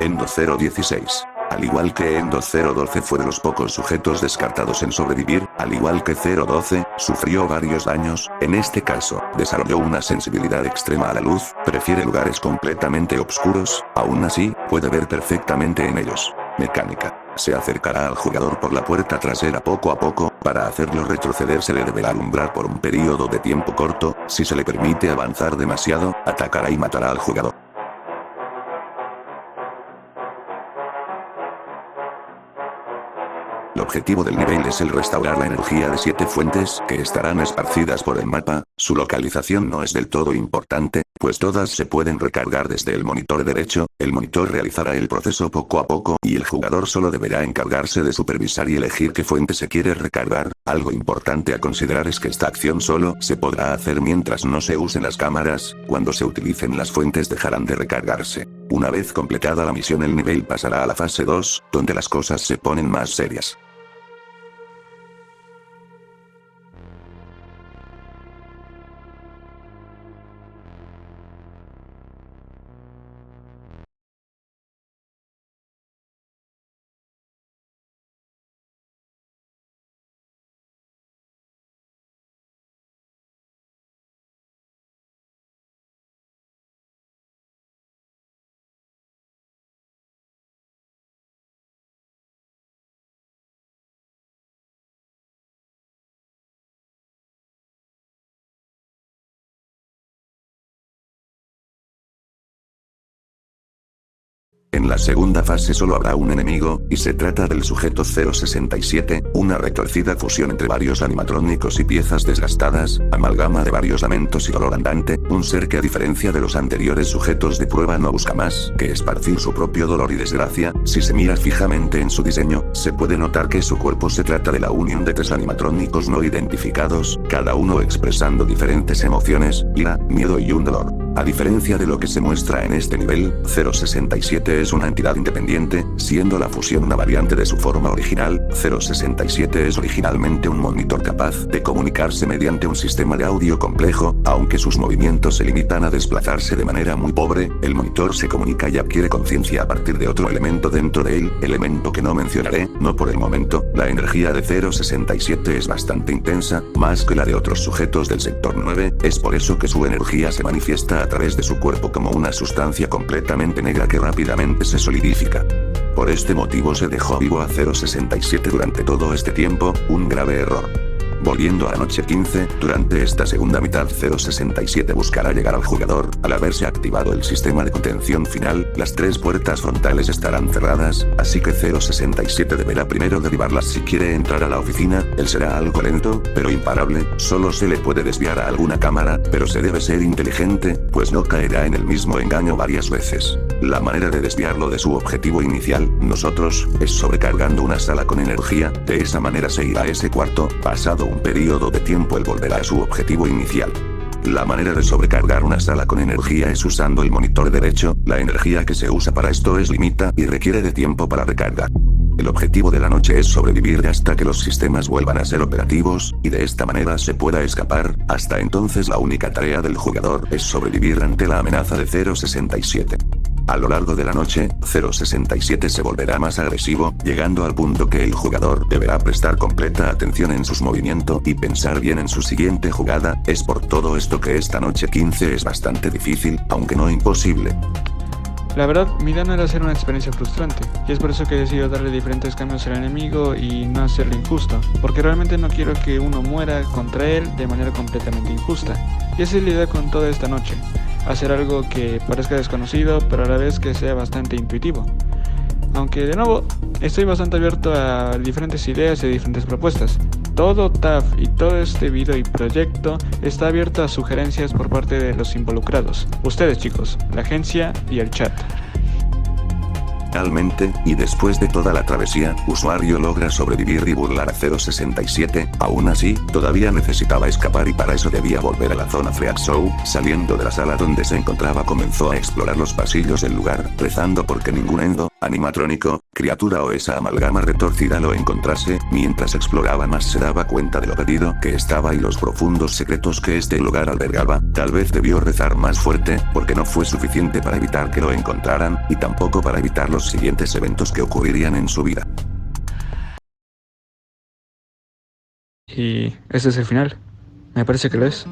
Endo 016. Al igual que Endo 012 fue de los pocos sujetos descartados en sobrevivir, al igual que 012, sufrió varios daños. En este caso, desarrolló una sensibilidad extrema a la luz, prefiere lugares completamente oscuros, aún así, puede ver perfectamente en ellos. Mecánica. Se acercará al jugador por la puerta trasera poco a poco. Para hacerlo retroceder se le deberá alumbrar por un periodo de tiempo corto. Si se le permite avanzar demasiado, atacará y matará al jugador. El objetivo del nivel es el restaurar la energía de 7 fuentes que estarán esparcidas por el mapa. Su localización no es del todo importante, pues todas se pueden recargar desde el monitor derecho. El monitor realizará el proceso poco a poco y el jugador solo deberá encargarse de supervisar y elegir qué fuente se quiere recargar. Algo importante a considerar es que esta acción solo se podrá hacer mientras no se usen las cámaras. Cuando se utilicen las fuentes dejarán de recargarse. Una vez completada la misión el nivel pasará a la fase 2, donde las cosas se ponen más serias. En la segunda fase solo habrá un enemigo, y se trata del sujeto 067, una retorcida fusión entre varios animatrónicos y piezas desgastadas, amalgama de varios lamentos y dolor andante, un ser que a diferencia de los anteriores sujetos de prueba no busca más que esparcir su propio dolor y desgracia. Si se mira fijamente en su diseño, se puede notar que su cuerpo se trata de la unión de 3 animatrónicos no identificados, cada uno expresando diferentes emociones, ira, miedo y un dolor. A diferencia de lo que se muestra en este nivel, 067 es una entidad independiente, siendo la fusión una variante de su forma original. 067 es originalmente un monitor capaz de comunicarse mediante un sistema de audio complejo, aunque sus movimientos se limitan a desplazarse de manera muy pobre. El monitor se comunica y adquiere conciencia a partir de otro elemento dentro de él, elemento que no mencionaré, no por el momento. La energía de 067 es bastante intensa, más que la de otros sujetos del sector 9, es por eso que su energía se manifiesta a través de su cuerpo como una sustancia completamente negra que rápidamente se solidifica. Por este motivo se dejó vivo a 067 durante todo este tiempo, un grave error. Volviendo a la noche 15, durante esta segunda mitad 067 buscará llegar al jugador. Al haberse activado el sistema de contención final, las 3 puertas frontales estarán cerradas, así que 067 deberá primero derribarlas si quiere entrar a la oficina. Él será algo lento, pero imparable, solo se le puede desviar a alguna cámara, pero se debe ser inteligente, pues no caerá en el mismo engaño varias veces. La manera de desviarlo de su objetivo inicial, nosotros, es sobrecargando una sala con energía. De esa manera se irá a ese cuarto. Pasado un periodo de tiempo él volverá a su objetivo inicial. La manera de sobrecargar una sala con energía es usando el monitor derecho. La energía que se usa para esto es limita y requiere de tiempo para recargar. El objetivo de la noche es sobrevivir hasta que los sistemas vuelvan a ser operativos, y de esta manera se pueda escapar. Hasta entonces la única tarea del jugador es sobrevivir ante la amenaza de 067. A lo largo de la noche, 067 se volverá más agresivo, llegando al punto que el jugador deberá prestar completa atención en sus movimientos y pensar bien en su siguiente jugada. Es por todo esto que esta noche 15 es bastante difícil, aunque no imposible. La verdad, mi idea no era hacer una experiencia frustrante, y es por eso que decido darle diferentes cambios al enemigo y no hacerlo injusto, porque realmente no quiero que uno muera contra él de manera completamente injusta, y esa es la idea con toda esta noche, hacer algo que parezca desconocido, pero a la vez que sea bastante intuitivo. Aunque de nuevo, estoy bastante abierto a diferentes ideas y diferentes propuestas. Todo TAF y todo este video y proyecto está abierto a sugerencias por parte de los involucrados. Ustedes chicos, la agencia y el chat. Finalmente, y después de toda la travesía, usuario logra sobrevivir y burlar a 067, aún así, todavía necesitaba escapar y para eso debía volver a la zona Freak Show. Saliendo de la sala donde se encontraba comenzó a explorar los pasillos del lugar, rezando porque ningún endo, animatrónico, criatura o esa amalgama retorcida lo encontrase. Mientras exploraba más se daba cuenta de lo perdido que estaba y los profundos secretos que este lugar albergaba. Tal vez debió rezar más fuerte, porque no fue suficiente para evitar que lo encontraran, y tampoco para evitar los siguientes eventos que ocurrirían en su vida. Y ese es el final. Me parece que lo es.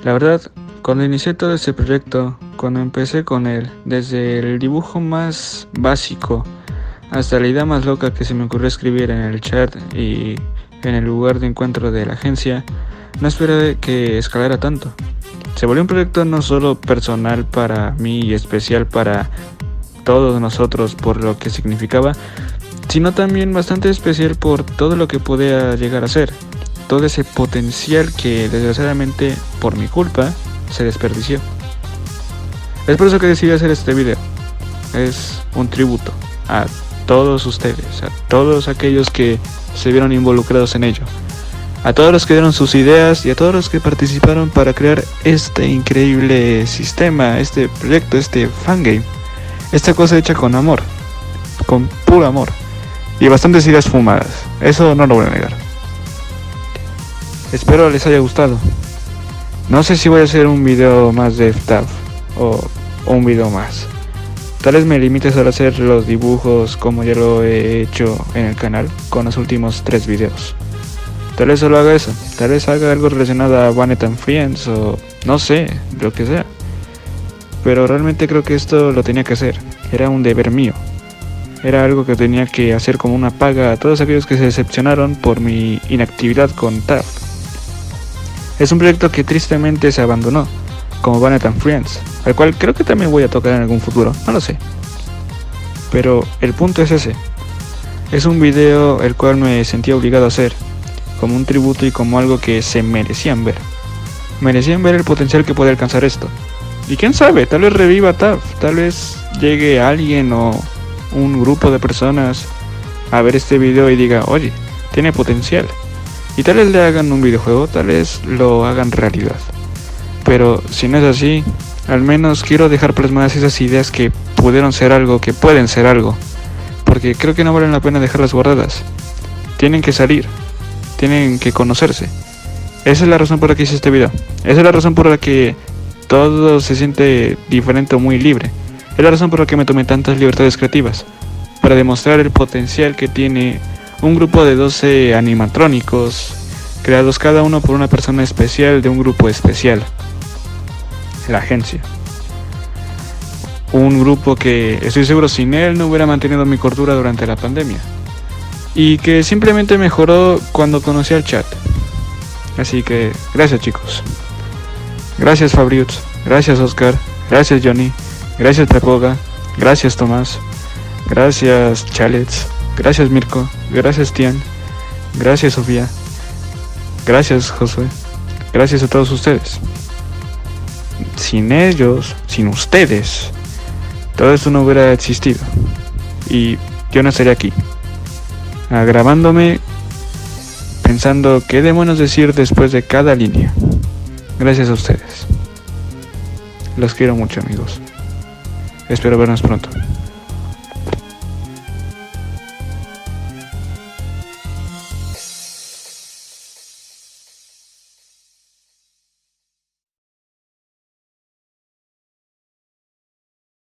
La verdad, cuando inicié todo este proyecto, cuando empecé con él, desde el dibujo más básico hasta la idea más loca que se me ocurrió escribir en el chat y en el lugar de encuentro de la agencia, no esperé que escalara tanto. Se volvió un proyecto no solo personal para mí y especial para todos nosotros por lo que significaba, sino también bastante especial por todo lo que podía llegar a ser, todo ese potencial que desgraciadamente por mi culpa se desperdició. Es por eso que decidí hacer este video. Es un tributo a todos ustedes, a todos aquellos que se vieron involucrados en ello, a todos los que dieron sus ideas y a todos los que participaron para crear este increíble sistema, este proyecto, este fangame. Esta cosa hecha con amor, con puro amor, y bastantes ideas fumadas, eso no lo voy a negar. Espero les haya gustado. No sé si voy a hacer un video más de FTAF o un video más. Tal vez me limite solo a hacer los dibujos como ya lo he hecho en el canal con los últimos 3 videos. Tal vez solo haga eso, tal vez haga algo relacionado a Vanity and Friends o no sé, lo que sea. Pero realmente creo que esto lo tenía que hacer, era un deber mío. Era algo que tenía que hacer como una paga a todos aquellos que se decepcionaron por mi inactividad con TAF. Es un proyecto que tristemente se abandonó, como Vanity and Friends, al cual creo que también voy a tocar en algún futuro, no lo sé. Pero el punto es ese. Es un video el cual me sentía obligado a hacer, como un tributo y como algo que se merecían ver. Merecían ver el potencial que puede alcanzar esto. Y quién sabe, tal vez reviva TAF, tal vez llegue alguien o un grupo de personas a ver este video y diga, oye, tiene potencial. Y tal vez le hagan un videojuego, tal vez lo hagan realidad. Pero si no es así, al menos quiero dejar plasmadas esas ideas que pudieron ser algo, que pueden ser algo. Porque creo que no valen la pena dejarlas guardadas. Tienen que salir, tienen que conocerse. Esa es la razón por la que hice este video. Esa es la razón por la que todo se siente diferente o muy libre. Es la razón por la que me tomé tantas libertades creativas. Para demostrar el potencial que tiene un grupo de 12 animatrónicos, creados cada uno por una persona especial de un grupo especial. La agencia. Un grupo que estoy seguro sin él no hubiera mantenido mi cordura durante la pandemia. Y que simplemente mejoró cuando conocí al chat. Así que gracias chicos. Gracias Fabriuts. Gracias Oscar. Gracias Johnny. Gracias Prepoga. Gracias Tomás. Gracias Chalets. Gracias Mirko. Gracias Tian. Gracias Sofía. Gracias Josué. Gracias a todos ustedes. Sin ellos, sin ustedes, todo esto no hubiera existido. Y yo no estaría aquí, grabándome, pensando qué demonios decir después de cada línea. Gracias a ustedes. Los quiero mucho amigos. Espero vernos pronto.